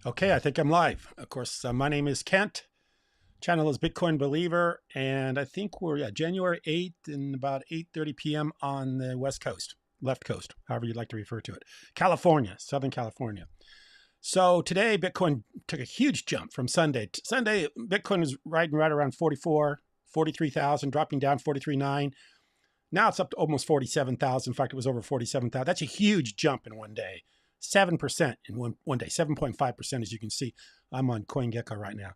Okay, I think I'm live. Of course, my name is Kent. Channel is Bitcoin Believer, and I think we're January 8th and about 8:30 p.m. on the West Coast, left coast, however you'd like to refer to it. California, Southern California. So today, Bitcoin took a huge jump from Sunday. Sunday, Bitcoin was riding right around 43,000, dropping down 43.9. Now it's up to almost 47,000. In fact, it was over 47,000. That's a huge jump in one day. 7% in one day, 7.5%, as you can see. I'm on CoinGecko right now.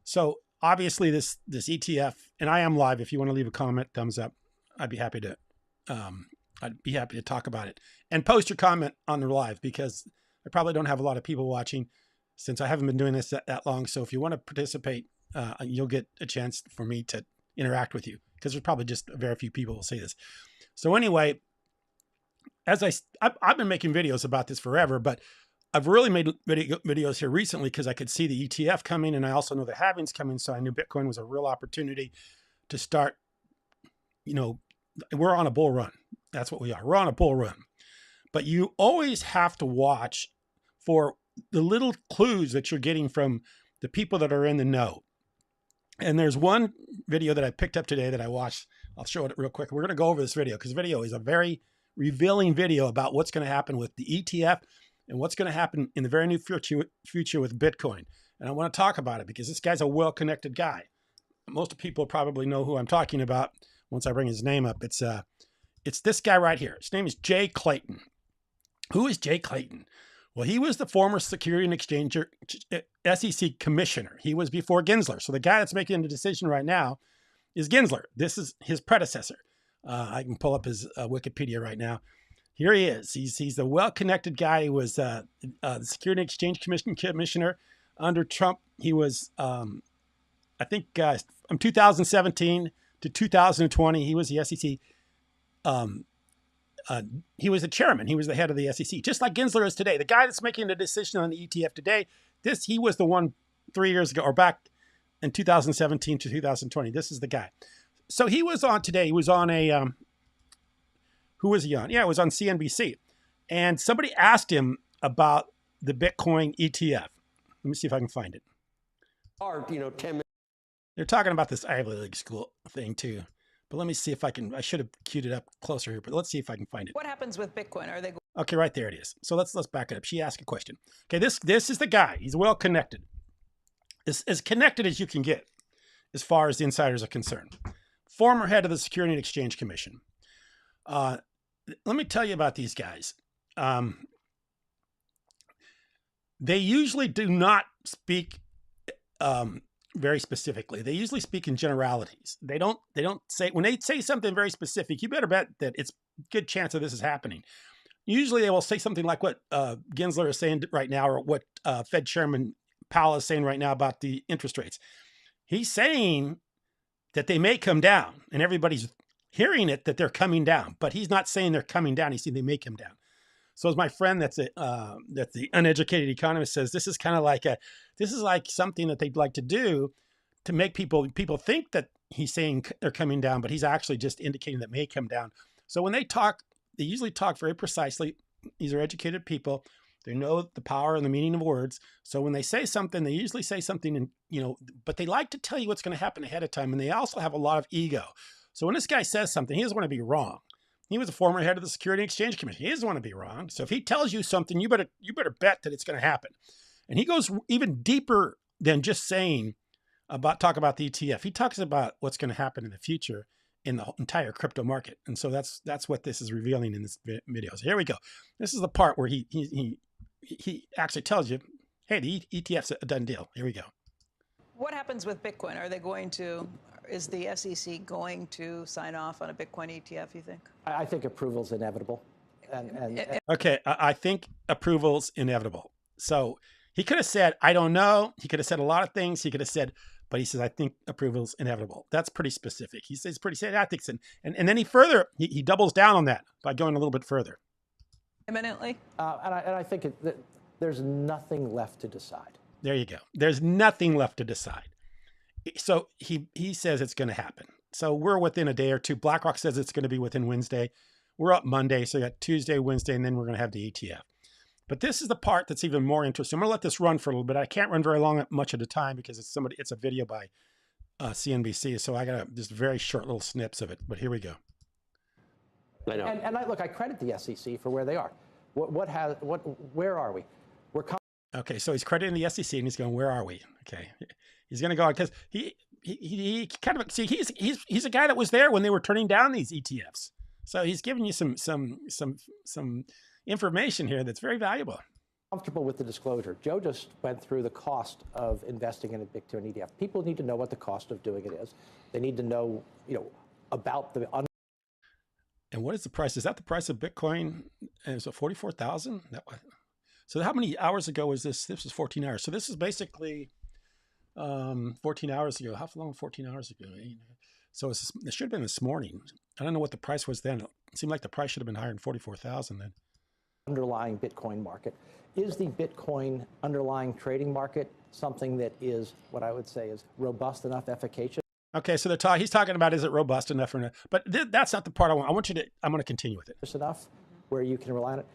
So obviously this ETF, and I am live. If you want to leave a comment, thumbs up. I'd be happy to talk about it. And post your comment on the live, because I probably don't have a lot of people watching since I haven't been doing this that long. So if you want to participate, you'll get a chance for me to interact with you, because there's probably just very few people will see this. So anyway, as I've been making videos about this forever, but I've really made videos here recently because I could see the ETF coming, and I also know the halving's coming. So I knew Bitcoin was a real opportunity to start, we're on a bull run. That's what we are. We're on a bull run. But you always have to watch for the little clues that you're getting from the people that are in the know. And there's one video that I picked up today that I watched. I'll show it real quick. We're going to go over this video because the video is a very revealing video about what's going to happen with the ETF and what's going to happen in the very near future with Bitcoin. And I want to talk about it because this guy's a well-connected guy. Most people probably know who I'm talking about once I bring his name up. It's this guy right here. His name is Jay Clayton. Who is Jay Clayton? Well, he was the former Security and Exchange SEC commissioner. He was before Gensler. So the guy that's making the decision right now is Gensler. This is his predecessor. I can pull up his Wikipedia right now. Here he is. He's the well-connected guy. He was the Security and Exchange Commissioner under Trump. He was, I think, from 2017 to 2020, he was the SEC. He was the chairman. He was the head of the SEC, just like Gensler is today. The guy that's making the decision on the ETF today, he was the one 3 years ago, or back in 2017 to 2020. This is the guy. So he was on today. He was on a, who was he on? Yeah, it was on CNBC. And somebody asked him about the Bitcoin ETF. Let me see if I can find it. They're talking about this Ivy League school thing too. But let me see if I can, I should have queued it up closer here, but let's see if I can find it. What happens with Bitcoin? Are they Okay, right there it is. So let's back it up. She asked a question. Okay, this is the guy. He's well connected. As connected as you can get as far as the insiders are concerned. Former head of the Security and Exchange Commission. Let me tell you about these guys. They usually do not speak very specifically. They usually speak in generalities. They don't say, when they say something very specific, you better bet that it's a good chance that this is happening. Usually they will say something like what Gensler is saying right now, or what Fed Chairman Powell is saying right now about the interest rates. He's saying that they may come down, and everybody's hearing it that they're coming down, but he's not saying they're coming down. He's saying they may come down. So as my friend that's the uneducated economist says, this is kind of like this is like something that they'd like to do to make people think that he's saying they're coming down, but he's actually just indicating that may come down. So when they talk, they usually talk very precisely. These are educated people. They know the power and the meaning of words. So when they say something, they usually say something, and but they like to tell you what's going to happen ahead of time. And they also have a lot of ego. So when this guy says something, he doesn't want to be wrong. He was a former head of the Security and Exchange Commission. He doesn't want to be wrong. So if he tells you something, you better bet that it's going to happen. And he goes even deeper than just talk about the ETF. He talks about what's going to happen in the future in the entire crypto market. And so that's what this is revealing in this video. So here we go. This is the part where he actually tells you, hey, the ETF's a done deal. Here we go. What happens with Bitcoin? Is the SEC going to sign off on a Bitcoin ETF, you think? I think approval's inevitable. Okay, I think approval's inevitable. So he could have said, I don't know. He could have said a lot of things. He could have said, but he says, I think approval's inevitable. That's pretty specific. He says I think so. And then he doubles down on that by going a little bit further. Imminently? And I think there's nothing left to decide. There you go. There's nothing left to decide. So he says it's going to happen. So we're within a day or two. BlackRock says it's going to be within Wednesday. We're up Monday. So we got Tuesday, Wednesday, and then we're going to have the ETF. But this is the part that's even more interesting. I'm going to let this run for a little bit. I can't run very long, much at a time, because it's a video by CNBC. So I got just very short little snips of it. But here we go. I know. And I credit the SEC for where they are. Where are we? Okay, so he's crediting the SEC and he's going, where are we? Okay, he's going to go on because he kind of see he's a guy that was there when they were turning down these ETFs. So he's giving you some information here that's very valuable. Comfortable with the disclosure. Joe just went through the cost of investing in a Bitcoin ETF. People need to know what the cost of doing it is. They need to know, about the. And what is the price? Is that the price of Bitcoin? And is it 44,000? So how many hours ago was this? This was 14 hours. So this is basically 14 hours ago. How long? 14 hours ago. So it should have been this morning. I don't know what the price was then. It seemed like the price should have been higher than 44,000 then. Underlying Bitcoin market. Is the Bitcoin underlying trading market something that is what I would say is robust enough, efficacious? Okay, so he's talking about, is it robust enough or not? But that's not the part I want. I'm going to continue with it. Just enough where you can rely on it.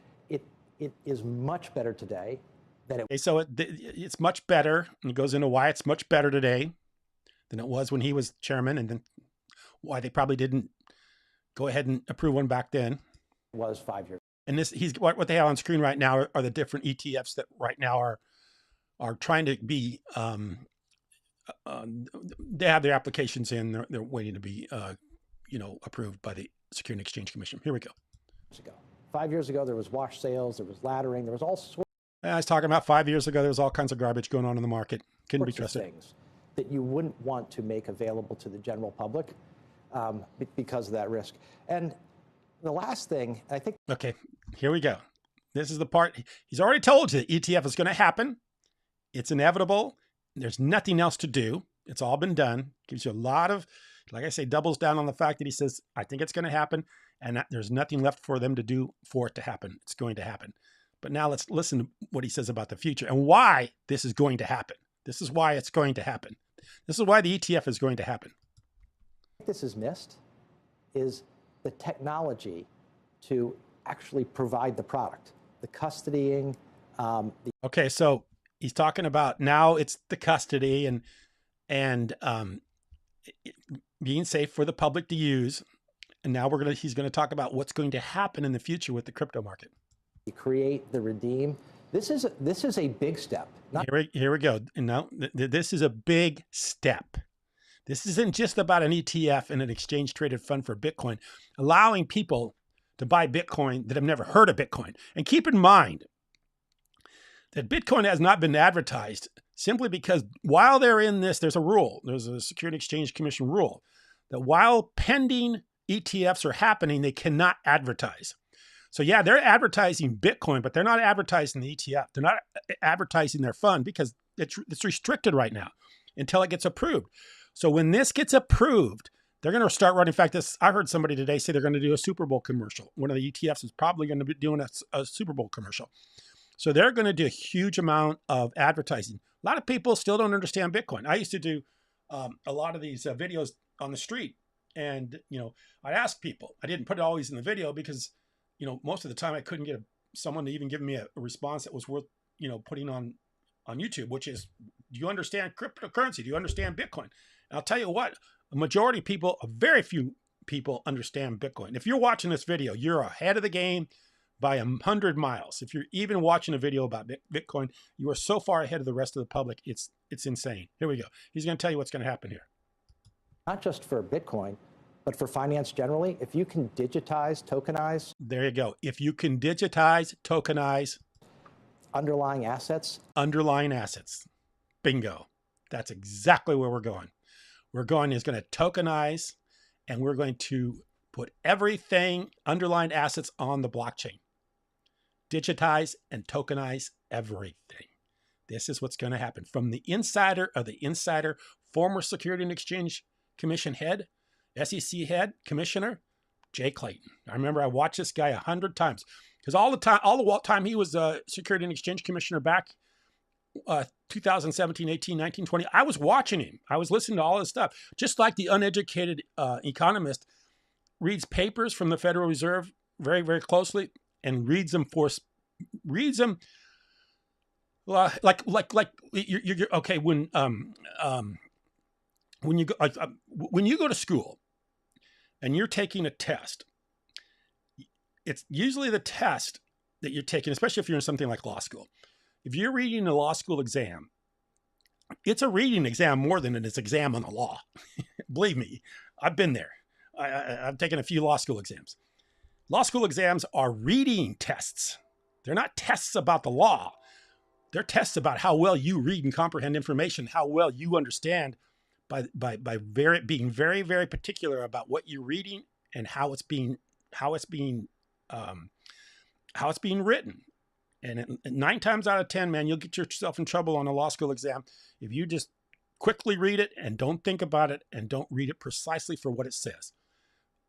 It is much better today than it. Okay, so it's much better, and it goes into why it's much better today than it was when he was chairman, and then why they probably didn't go ahead and approve one back then. Was 5 years. And what they have on screen right now are the different ETFs that right now are trying to be. They have their applications in. They're waiting to be, approved by the Securities and Exchange Commission. Here we go. 5 years ago, there was wash sales, there was laddering, there was all sorts. I was talking about 5 years ago. There was all kinds of garbage going on in the market. Couldn't be trusted. Things that you wouldn't want to make available to the general public because of that risk. And the last thing, I think. Okay, here we go. This is the part. He's already told you that ETF is going to happen. It's inevitable. There's nothing else to do. It's all been done. Gives you a lot of, like I say, doubles down on the fact that he says, I think it's going to happen. And there's nothing left for them to do for it to happen. It's going to happen. But now let's listen to what he says about the future and why this is going to happen. This is why it's going to happen. This is why the ETF is going to happen. This is missed is the technology to actually provide the product, the custodying. Okay, so he's talking about now it's the custody and being safe for the public to use. And now he's going to talk about what's going to happen in the future with the crypto market. You create the redeem. This is a big step. Here we go. And now this is a big step. This isn't just about an ETF and an exchange traded fund for Bitcoin, allowing people to buy Bitcoin that have never heard of Bitcoin. And keep in mind that Bitcoin has not been advertised simply because while they're in this, there's a rule. There's a Securities and Exchange Commission rule that while pending ETFs are happening, they cannot advertise. So yeah, they're advertising Bitcoin, but they're not advertising the ETF. They're not advertising their fund because it's restricted right now until it gets approved. So when this gets approved, they're going to start running. In fact, I heard somebody today say they're going to do a Super Bowl commercial. One of the ETFs is probably going to be doing a Super Bowl commercial. So they're going to do a huge amount of advertising. A lot of people still don't understand Bitcoin. I used to do a lot of these videos on the street. And, I'd ask people. I didn't put it always in the video because, most of the time I couldn't get someone to even give me a response that was worth, putting on YouTube, which is, do you understand cryptocurrency? Do you understand Bitcoin? And I'll tell you what, a very few people understand Bitcoin. If you're watching this video, you're ahead of the game by 100 miles. If you're even watching a video about Bitcoin, you are so far ahead of the rest of the public. It's insane. Here we go. He's going to tell you what's going to happen here. Not just for Bitcoin, but for finance generally. If you can digitize, tokenize. There you go. If you can digitize, tokenize. Underlying assets. Bingo. That's exactly where we're going. We're going to tokenize, and we're going to put everything, underlying assets on the blockchain. Digitize and tokenize everything. This is what's going to happen. From the insider of the insider, former Securities and Exchange Commission head, SEC head, commissioner, Jay Clayton. I remember I watched this guy 100 times because all the time he was a Securities and Exchange Commissioner back 2017, 18, 19, 20. I was watching him. I was listening to all his stuff. Just like the uneducated economist reads papers from the Federal Reserve very, very closely and reads them for reads them. Like you're okay when you go when you go to school and you're taking a test. It's usually the test that you're taking, especially if you're in something like law school. If you're reading a law school exam, it's a reading exam more than it's an exam on the law. Believe me, I've been there. I've taken a few law school exams. Law school exams are reading tests. They're not tests about the law. They're tests about how well you read and comprehend information, how well you understand by being very, very particular about what you're reading and how it's being written. And 9 times out of 10, man, you'll get yourself in trouble on a law school exam if you just quickly read it and don't think about it and don't read it precisely for what it says.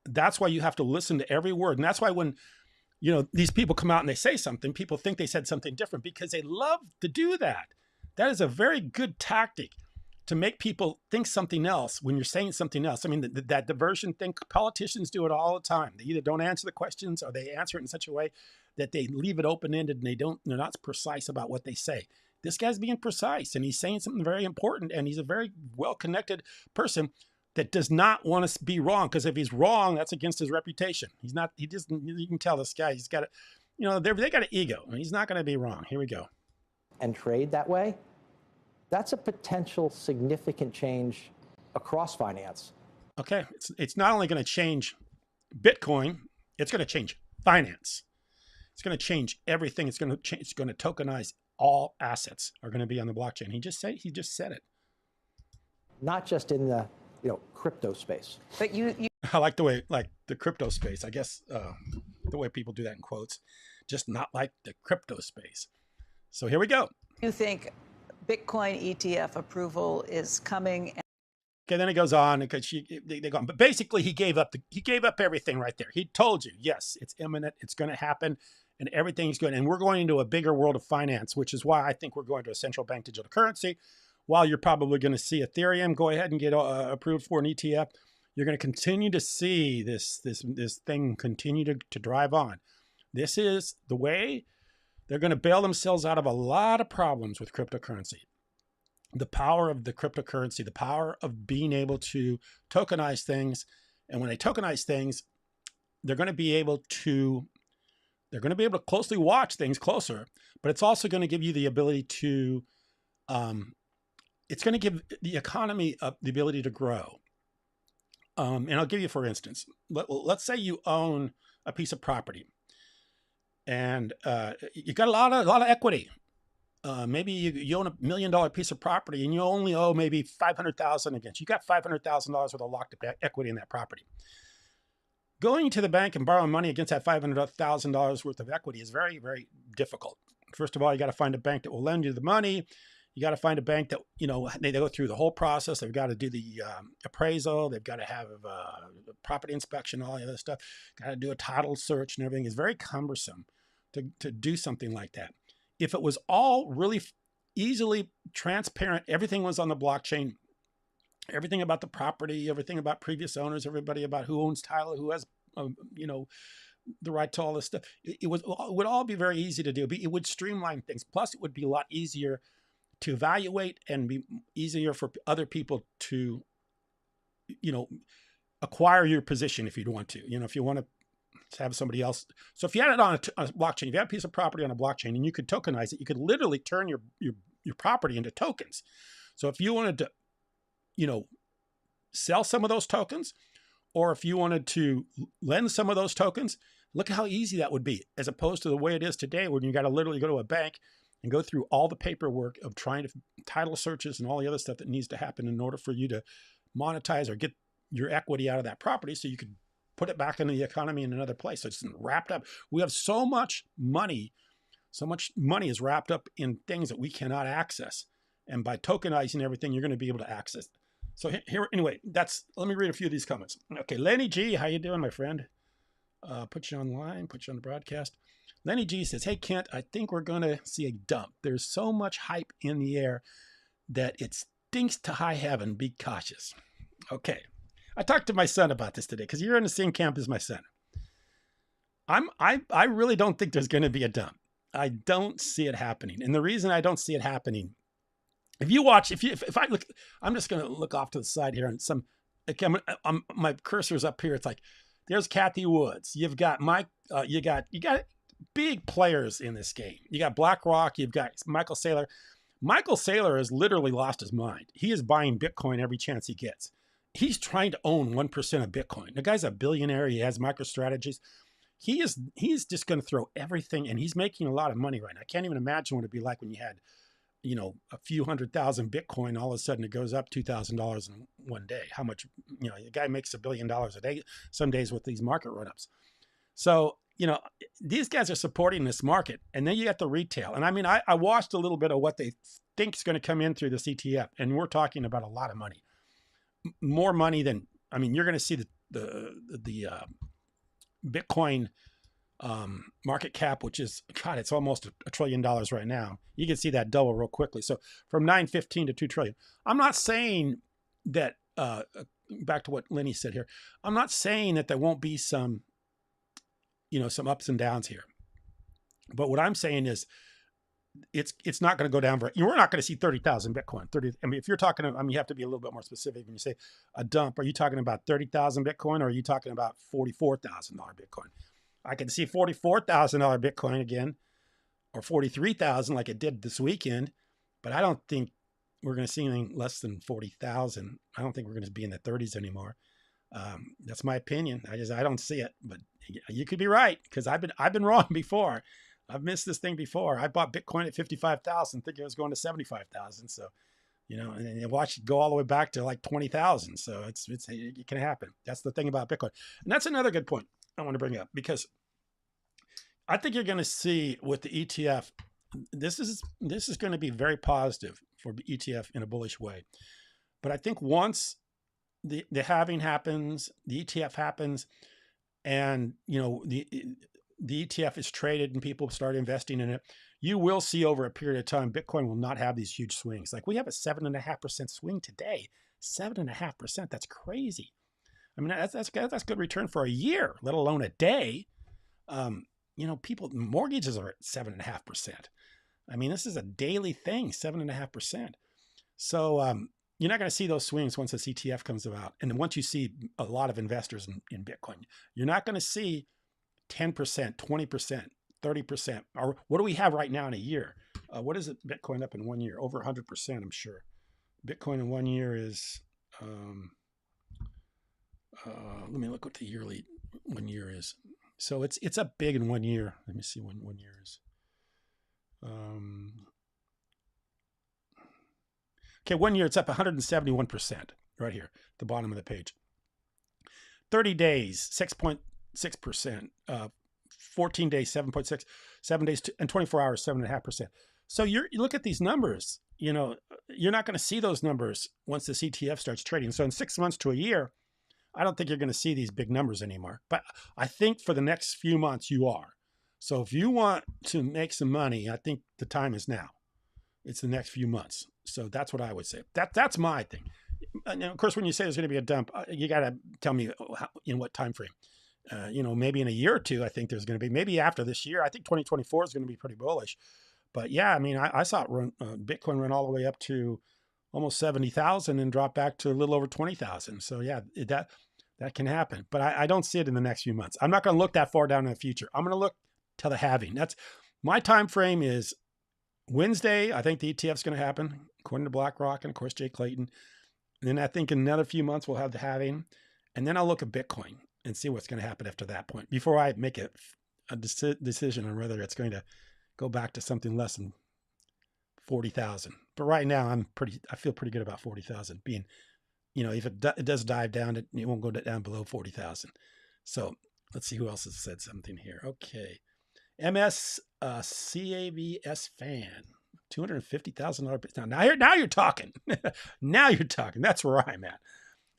That's why you have to listen to every word. And that's why when, these people come out and they say something, people think they said something different because they love to do that. That is a very good tactic to make people think something else when you're saying something else. I mean, that diversion thing, politicians do it all the time. They either don't answer the questions or they answer it in such a way that they leave it open-ended and they're not precise about what they say. This guy's being precise and he's saying something very important, and he's a very well-connected person that does not want to be wrong, because if he's wrong, that's against his reputation. You can tell this guy, he's got they got an ego, and he's not going to be wrong. Here we go. And trade that way, that's a potential significant change across finance. Okay, it's not only going to change Bitcoin, it's going to change finance. It's going to change everything. It's going to tokenize all assets are going to be on the blockchain. He just said it. Not just in the crypto space. But you I like the way, like the crypto space, I guess, the way people do that in quotes, just not like the crypto space. So here we go. You think Bitcoin ETF approval is coming? Okay, then it goes on because they go on. But basically, he gave up everything right there. He told you, yes, it's imminent, it's going to happen, and everything's good. And we're going into a bigger world of finance, which is why I think we're going to a central bank digital currency. While you're probably going to see Ethereum go ahead and get approved for an ETF, you're going to continue to see this thing continue to drive on. This is the way they're going to bail themselves out of a lot of problems with cryptocurrency. The power of the cryptocurrency, the power of being able to tokenize things. And when they tokenize things, they're going to be able to closely watch things closer, but it's also going to give you the ability to, it's going to give the economy the ability to grow. And I'll give you, for instance, let's say you own a piece of property and you got a lot of equity. Maybe you own $1 million piece of property and you only owe maybe $500,000 against. You got $500,000 worth of locked up equity in that property. Going to the bank and borrowing money against that $500,000 worth of equity is very, very difficult. First of all, you got to find a bank that will lend you the money. You got to find a bank that, they go through the whole process. They've got to do the appraisal. They've got to have a property inspection, all the other stuff. Got to do a title search and everything. It's very cumbersome to do something like that. If it was all really easily transparent, everything was on the blockchain, everything about the property, everything about previous owners, everybody about who owns title, who has, the right to all this stuff. It would all be very easy to do. It would streamline things. Plus, it would be a lot easier to evaluate and be easier for other people to, acquire your position if you'd want to. If you want to have somebody else. So if you had it on a blockchain, if you had a piece of property on a blockchain and you could tokenize it, you could literally turn your property into tokens. So if you wanted to, sell some of those tokens, or if you wanted to lend some of those tokens, look at how easy that would be, as opposed to the way it is today, when you got to literally go to a bank and go through all the paperwork of trying to title searches and all the other stuff that needs to happen in order for you to monetize or get your equity out of that property so you could put it back into the economy in another place. So it's wrapped up. We have so much money is wrapped up in things that we cannot access. And by tokenizing everything, you're going to be able to access it. So here, anyway, let me read a few of these comments. Okay, Lenny G, how you doing, my friend? Put you online, put you on the broadcast. Lenny G says, hey, Kent, I think we're going to see a dump. There's so much hype in the air that it stinks to high heaven. Be cautious. Okay. I talked to my son about this today because you're in the same camp as my son. I really don't think there's going to be a dump. I don't see it happening. And the reason I don't see it happening, if you watch, if I look, I'm just going to look off to the side here and my cursor's up here. It's like, there's Kathy Woods. You've got Mike, you got big players in this game. You got BlackRock, you've got Michael Saylor. Michael Saylor has literally lost his mind. He is buying Bitcoin every chance he gets. He's trying to own 1% of Bitcoin. The guy's a billionaire. He has MicroStrategies. He's just going to throw everything, and he's making a lot of money right now. I can't even imagine what it'd be like when you had, a few 100,000 Bitcoin. All of a sudden, it goes up $2,000 in one day. How much? The guy makes $1 billion a day some days with these market run-ups. So these guys are supporting this market, and then you got the retail. And I mean, I watched a little bit of what they think is going to come in through this ETF, and we're talking about a lot of money, more money than, you're going to see the Bitcoin market cap, which is, God, it's almost $1 trillion right now. You can see that double real quickly. So from 915 to 2 trillion. I'm not saying that, back to what Lenny said here, I'm not saying that there won't be some ups and downs here. But what I'm saying is it's not going to go down we're not going to see 30,000 Bitcoin. If you're talking, you have to be a little bit more specific when you say a dump. Are you talking about 30,000 Bitcoin, or are you talking about $44,000 Bitcoin? I can see $44,000 Bitcoin again, or 43,000 like it did this weekend, but I don't think we're going to see anything less than 40,000. I don't think we're going to be in the 30s anymore. That's my opinion. I don't see it, but you could be right, because I've been wrong before. I've missed this thing before. I bought Bitcoin at 55,000, thinking it was going to 75,000. So, and watch it go all the way back to like 20,000. So it can happen. That's the thing about Bitcoin. And that's another good point I want to bring up, because I think you're going to see with the ETF, this is going to be very positive for ETF in a bullish way. But I think once the halving happens, the ETF happens, and the ETF is traded and people start investing in it, you will see over a period of time, Bitcoin will not have these huge swings. Like we have a 7.5% swing today. 7.5%. That's crazy. That's good return for a year, let alone a day. People, mortgages are at 7.5%. This is a daily thing, 7.5%. So you're not going to see those swings once this ETF comes about. And then once you see a lot of investors in Bitcoin, you're not going to see 10%, 20%, 30%. Or what do we have right now in a year? What is it? Bitcoin up in 1 year? Over 100%, I'm sure. Bitcoin in 1 year is, let me look what the yearly 1 year is. So it's up big in 1 year. Let me see when 1 year is. Okay, 1 year it's up 171% right here, the bottom of the page. 30 days, 6.6%. 14 days, 7.6. 7 days, and 24 hours, 7.5%. So you look at these numbers. You're not going to see those numbers once this ETF starts trading. So in 6 months to a year, I don't think you're going to see these big numbers anymore. But I think for the next few months you are. So if you want to make some money, I think the time is now. It's the next few months. So that's what I would say. That's my thing. And of course, when you say there's going to be a dump, you got to tell me in what time frame. Maybe in a year or two, I think there's going to be. Maybe after this year, I think 2024 is going to be pretty bullish. But yeah, I saw it run, Bitcoin run all the way up to almost 70,000 and drop back to a little over 20,000. So yeah, that can happen. But I don't see it in the next few months. I'm not going to look that far down in the future. I'm going to look till the halving. That's my time frame is Wednesday. I think the ETF is going to happen, according to BlackRock and of course Jay Clayton. And then I think in another few months we'll have the halving, and then I'll look at Bitcoin and see what's going to happen after that point before I make a decision on whether it's going to go back to something less than 40,000. But right now I feel pretty good about 40,000 being, if it does dive down, it won't go down below 40,000. So let's see who else has said something here. Okay. MS CAVS fan, $250,000. Now you're talking. Now you're talking. That's where I'm at.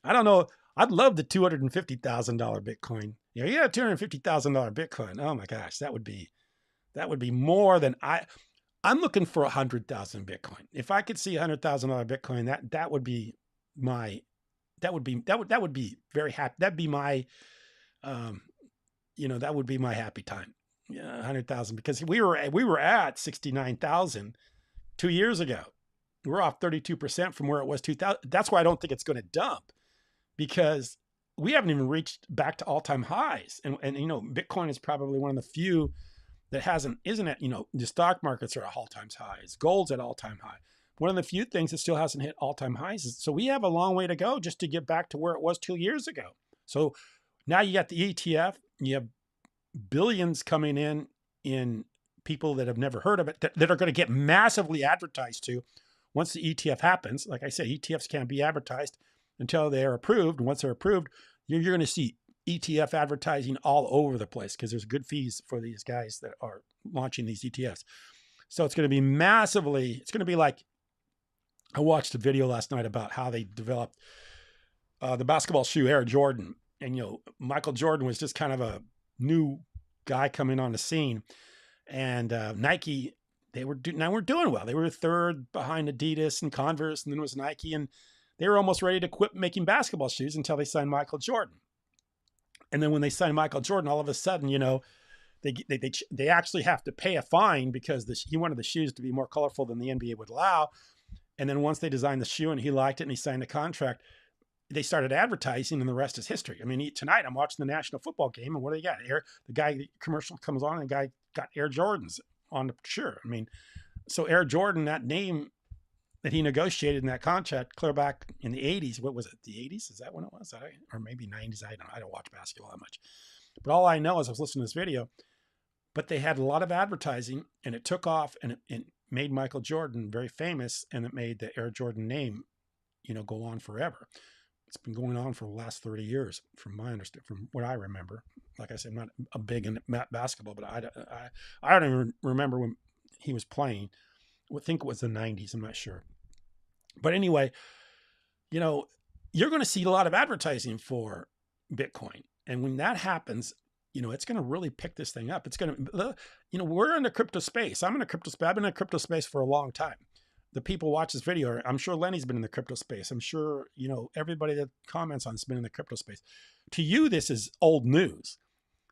I don't know. I'd love the $250,000 Bitcoin. You got a $250,000 Bitcoin. Oh my gosh, that would be more than I'm looking for 100,000 Bitcoin. If I could see $100,000 Bitcoin, that would be very happy. That'd be my, that would be my happy time. Yeah, 100,000, because we were at 69,000 2 years ago. We're off 32% from where it was 2000. That's why I don't think it's going to dump, because we haven't even reached back to all-time highs. And you know, Bitcoin is probably one of the few that isn't it? You know, the stock markets are at all-time highs. Gold's at all-time high. One of the few things that still hasn't hit all-time highs. So we have a long way to go just to get back to where it was 2 years ago. So now you got the ETF, you have billions coming in people that have never heard of it, that are going to get massively advertised to once the ETF happens. Like I said, ETFs can't be advertised until they are approved. And once they're approved, you're going to see ETF advertising all over the place, because there's good fees for these guys that are launching these ETFs. So it's going to be massively, it's going to be like, I watched a video last night about how they developed the basketball shoe Air Jordan. And, you know, Michael Jordan was just kind of a new guy coming on the scene. And Nike, they were doing well. They were third behind Adidas and Converse, and then it was Nike. And they were almost ready to quit making basketball shoes until they signed Michael Jordan. And then when they signed Michael Jordan, all of a sudden, you know, they actually have to pay a fine because he wanted the shoes to be more colorful than the NBA would allow. And then once they designed the shoe and he liked it and he signed a contract, they started advertising, and the rest is history. I mean, tonight I'm watching the national football game, and what do they got? The commercial comes on, and the guy got Air Jordans on the shirt. I mean, so Air Jordan, that name that he negotiated in that contract clear back in the 80s. What was it? The 80s? Is that when it was? Or maybe 90s? I don't watch basketball that much. But all I know is I was listening to this video, but they had a lot of advertising, and it took off, and it made Michael Jordan very famous, and it made the Air Jordan name, you know, go on forever. It's been going on for the last 30 years, from my understanding, from what I remember. Like I said, I'm not a big in basketball, but I don't even remember when he was playing. I think it was the 90s. I'm not sure. But anyway, you know, you're going to see a lot of advertising for Bitcoin. And when that happens, you know, it's going to really pick this thing up. It's going to, you know, we're in the crypto space. I'm in a crypto space. I've been in a crypto space for a long time. The people watch this video, I'm sure Lenny's been in the crypto space. I'm sure, you know, everybody that comments on it's been in the crypto space. To you, this is old news.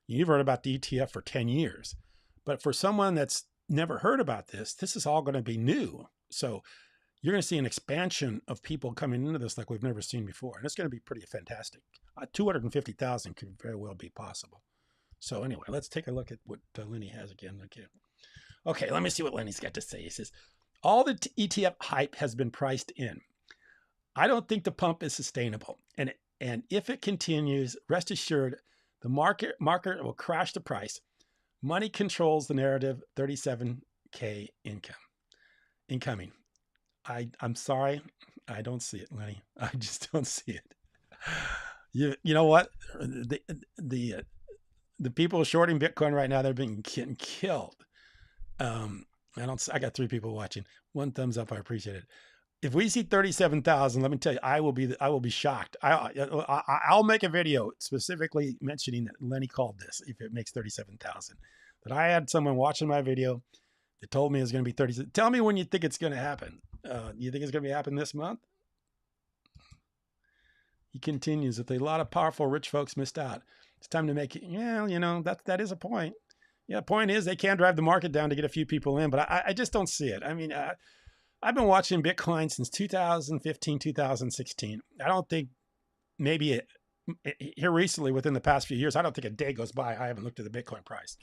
You've heard about the ETF for 10 years. But for someone that's never heard about this, this is all going to be new. So you're going to see an expansion of people coming into this like we've never seen before. And it's going to be pretty fantastic. 250,000 could very well be possible. So anyway, let's take a look at what Lenny has again. Okay, let me see what Lenny's got to say. He says, all the ETF hype has been priced in. I don't think the pump is sustainable. And if it continues, rest assured, the market will crash the price. Money controls the narrative. 37K incoming. I'm sorry, I don't see it, Lenny. I just don't see it. You know what? The people shorting Bitcoin right now, they're getting killed. I got 3 people watching. 1 thumbs up. I appreciate it. If we see 37,000, let me tell you, I will be shocked. I'll make a video specifically mentioning that Lenny called this if it makes 37,000. But I had someone watching my video that told me it's going to be 30. Tell me when you think it's going to happen. You think it's going to happen this month? He continues that a lot of powerful rich folks missed out. It's time to make it. Yeah, you know, that is a point. Yeah, point is they can drive the market down to get a few people in, but I just don't see it. I mean, I've been watching Bitcoin since 2015, 2016. I don't think maybe here recently within the past few years, I don't think a day goes by I haven't looked at the Bitcoin price.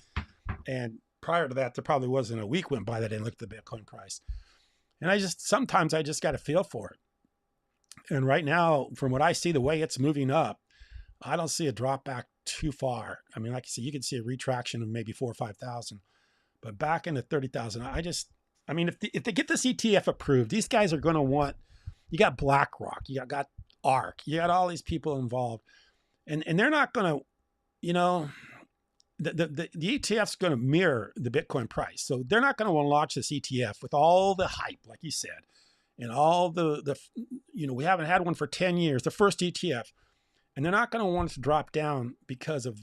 And prior to that, there probably wasn't a week went by that I didn't look at the Bitcoin price. And sometimes I just got a feel for it. And right now, from what I see, the way it's moving up, I don't see a drop back too far. I mean, like I said, you can see a retraction of maybe 4,000 or 5,000, but back into 30,000. I mean, if they get this ETF approved, these guys are going to want. You got BlackRock, you got ARK, you got all these people involved, and they're not going to, you know, the ETF's going to mirror the Bitcoin price, so they're not going to want to launch this ETF with all the hype, like you said, and all the you know, we haven't had one for 10 years, the first ETF. And they're not going to want it to drop down because of,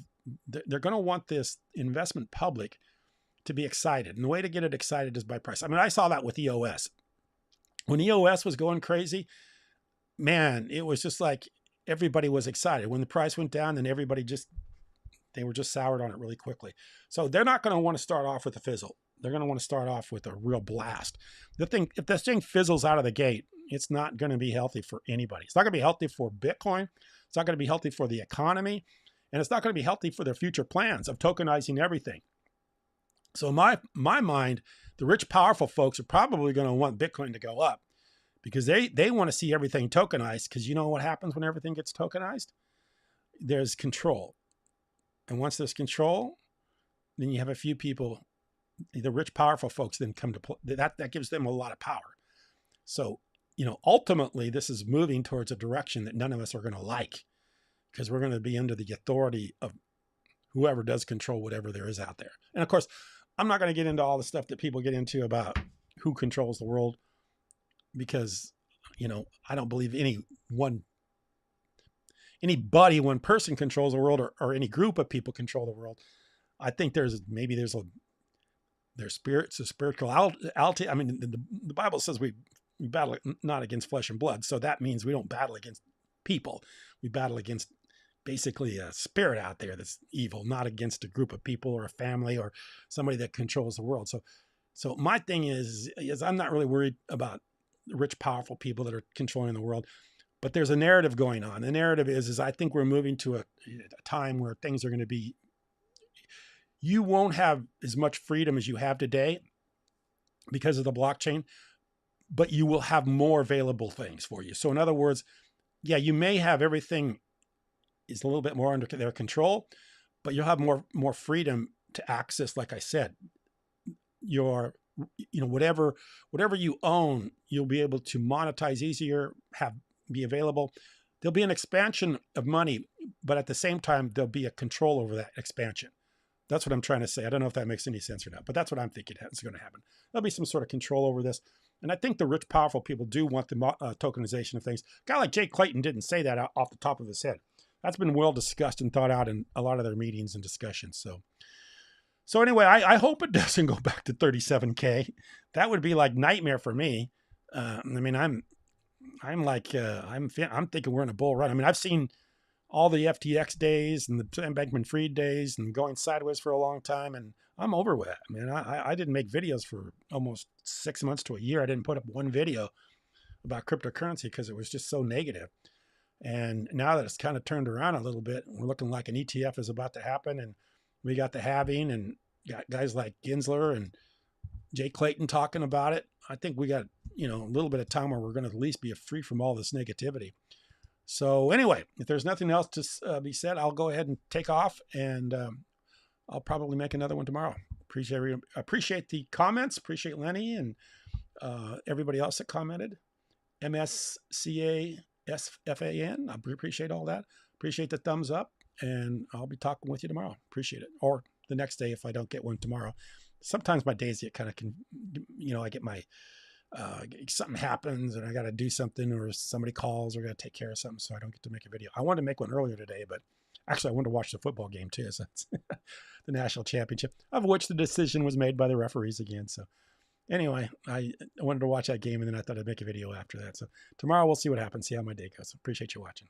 they're going to want this investment public to be excited. And the way to get it excited is by price. I mean, I saw that with EOS. When EOS was going crazy, man, it was just like everybody was excited. When the price went down, then everybody just They were just soured on it really quickly. So they're not going to want to start off with a fizzle. They're going to want to start off with a real blast. The thing, if this thing fizzles out of the gate, it's not going to be healthy for anybody. It's not going to be healthy for Bitcoin. It's not going to be healthy for the economy. And it's not going to be healthy for their future plans of tokenizing everything. So in my mind, the rich, powerful folks are probably going to want Bitcoin to go up because they want to see everything tokenized, because you know what happens when everything gets tokenized? There's control. And once there's control, then you have a few people, the rich, powerful folks then come to play. That gives them a lot of power. So, ultimately, this is moving towards a direction that none of us are going to like, because we're going to be under the authority of whoever does control whatever there is out there. And of course, I'm not going to get into all the stuff that people get into about who controls the world, because, I don't believe one person controls the world, or any group of people control the world. I think there's spirits, a spirituality. I mean, the Bible says we battle not against flesh and blood. So that means we don't battle against people. We battle against basically a spirit out there that's evil, not against a group of people or a family or somebody that controls the world. So my thing is I'm not really worried about the rich, powerful people that are controlling the world, but there's a narrative going on. The narrative is I think we're moving to a time where things are going to be, you won't have as much freedom as you have today because of the blockchain, but you will have more available things for you. So in other words, yeah, you may have everything is a little bit more under their control, but you'll have more freedom to access, like I said, your, whatever you own, you'll be able to monetize easier, be available. There'll be an expansion of money, but at the same time, there'll be a control over that expansion. That's what I'm trying to say. I don't know if that makes any sense or not, but that's what I'm thinking is going to happen. There'll be some sort of control over this. And I think the rich, powerful people do want the tokenization of things. A guy like Jay Clayton didn't say that off the top of his head. That's been well discussed and thought out in a lot of their meetings and discussions. So anyway, I hope it doesn't go back to 37K. That would be like nightmare for me. I mean, I'm thinking we're in a bull run. I mean, I've seen all the FTX days and the Sam Bankman-Fried days and going sideways for a long time, and I'm over with it. I mean, I didn't make videos for almost 6 months to a year. I didn't put up one video about cryptocurrency because it was just so negative. And now that it's kind of turned around a little bit, we're looking like an ETF is about to happen, and we got the halving and got guys like Gensler and Jay Clayton talking about it. I think we got, a little bit of time where we're going to at least be free from all this negativity. So anyway, if there's nothing else to be said, I'll go ahead and take off, and I'll probably make another one tomorrow. Appreciate the comments. Appreciate Lenny and everybody else that commented. MSCASFAN. I appreciate all that. Appreciate the thumbs up, and I'll be talking with you tomorrow. Appreciate it. Or the next day if I don't get one tomorrow. Sometimes my days get kind of, I get my, something happens and I got to do something, or somebody calls or got to take care of something, so I don't get to make a video. I wanted to make one earlier today, but actually I wanted to watch the football game too. So it's the national championship, of which the decision was made by the referees again. So anyway, I wanted to watch that game, and then I thought I'd make a video after that. So tomorrow we'll see what happens, see how my day goes. Appreciate you watching.